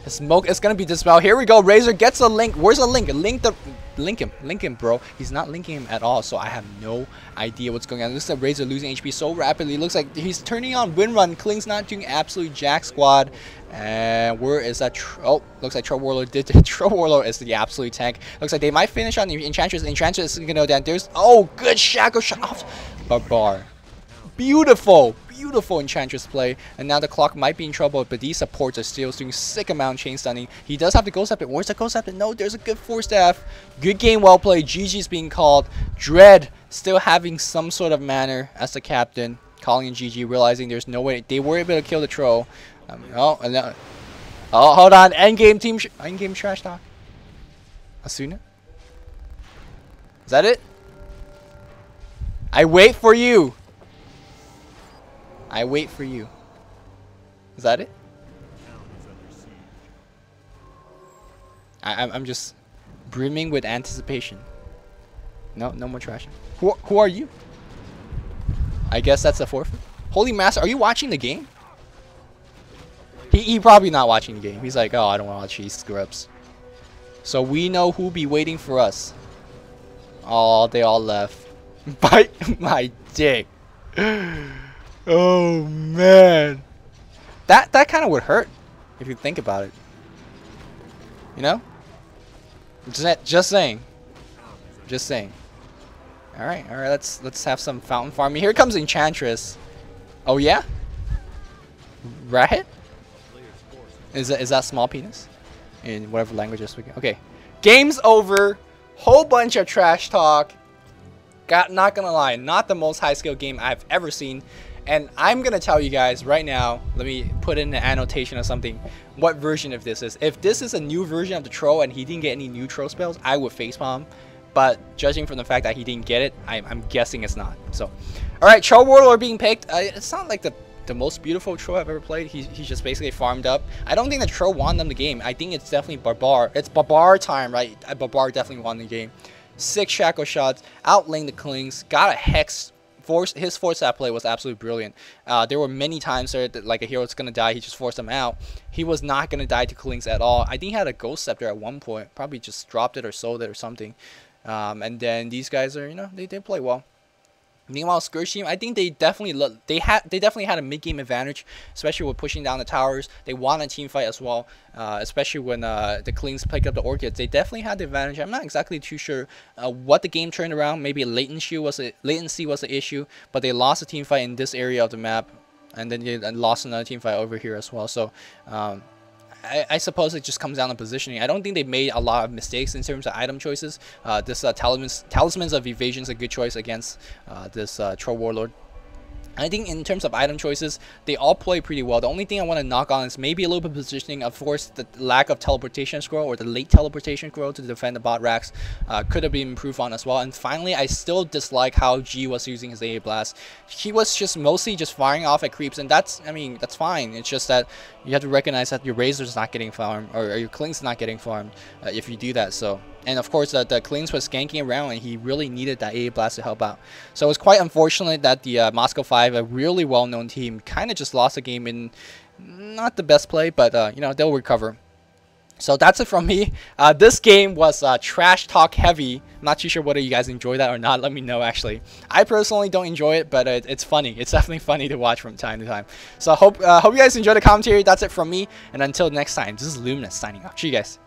The smoke is gonna be dispelled. Here we go. Razor gets a link. Where's the link? Link him, bro. He's not linking him at all, so I have no idea what's going on. Looks like Razor losing HP so rapidly. Looks like he's turning on Wind Run. Kling's not doing absolute jack squad. And where is that? Oh, looks like Troll Warlord did. Troll Warlord is the absolute tank. Looks like they might finish on the Enchantress. Enchantress is gonna go down. There's good shackle shot off. Barbar. Beautiful Enchantress play, and now the clock might be in trouble, but these supports are still doing sick amount of chain stunning. He does have the Ghost Scepter. Where's the Ghost Scepter? No, there's a good Force Staff. Good game, well played. GG's being called. Dread still having some sort of manner as the captain, calling in GG, realizing there's no way they were able to kill the troll. Oh, hold on. Endgame trash talk. Asuna? Is that it? I wait for you. I wait for you. Is that it? I'm just brimming with anticipation. No more trashing. Who are you? I guess that's a forfeit. Holy Master, are you watching the game? He probably not watching the game. He's like, oh, I don't want to watch these scrubs. So we know who be waiting for us. Oh, they all left. Bite my dick. Oh man, that kind of would hurt if you think about it. You know, just saying. All right. Let's have some fountain farming. Here comes Enchantress. Oh yeah, right? Is that small penis? In whatever language you're speaking. Okay, game's over. Whole bunch of trash talk. Not gonna lie, not the most high skill game I've ever seen. And I'm going to tell you guys right now, let me put in an annotation or something, what version of this is. If this is a new version of the troll and he didn't get any new troll spells, I would facepalm. But judging from the fact that he didn't get it, I'm guessing it's not. So, alright, Troll Warlord being picked. It's not like the most beautiful troll I've ever played. He's just basically farmed up. I don't think the troll won them the game. I think it's definitely Barbar. It's Barbar time, right? Barbar definitely won the game. 6 shackle shots, outlaning the Klings, got a Hex. His force staff play was absolutely brilliant. There were many times there that like a hero's gonna die, he just forced him out. He was not gonna die to Klings at all. I think he had a Ghost Scepter at one point, probably just dropped it or sold it or something. And then these guys are, you know, they play well. Meanwhile, Scourge team, I think they definitely had a mid game advantage, especially with pushing down the towers. They won a team fight as well, especially when the Klings picked up the Orchids. They definitely had the advantage. I'm not exactly too sure what the game turned around. Maybe latency was the issue, but they lost a team fight in this area of the map, and then they lost another team fight over here as well. So. I suppose it just comes down to positioning. I don't think they made a lot of mistakes in terms of item choices. This Talismans of Evasion is a good choice against this Troll Warlord. I think in terms of item choices, they all play pretty well. The only thing I want to knock on is maybe a little bit of positioning. Of course, the lack of teleportation scroll or the late teleportation scroll to defend the bot racks could have been improved on as well. And finally, I still dislike how G was using his AA Blast. He was just mostly just firing off at creeps, and that's fine. It's just that you have to recognize that your Razor's not getting farmed or your Kling's not getting farmed if you do that. So. And of course, the Klings was skanking around, and he really needed that AA Blast to help out. So it was quite unfortunate that the Moscow 5, a really well-known team, kind of just lost the game in not the best play, but you know, they'll recover. So that's it from me. This game was trash talk heavy. I'm not too sure whether you guys enjoy that or not. Let me know, actually. I personally don't enjoy it, but it's funny. It's definitely funny to watch from time to time. So I hope you guys enjoy the commentary. That's it from me. And until next time, this is Luminous signing off. See you guys.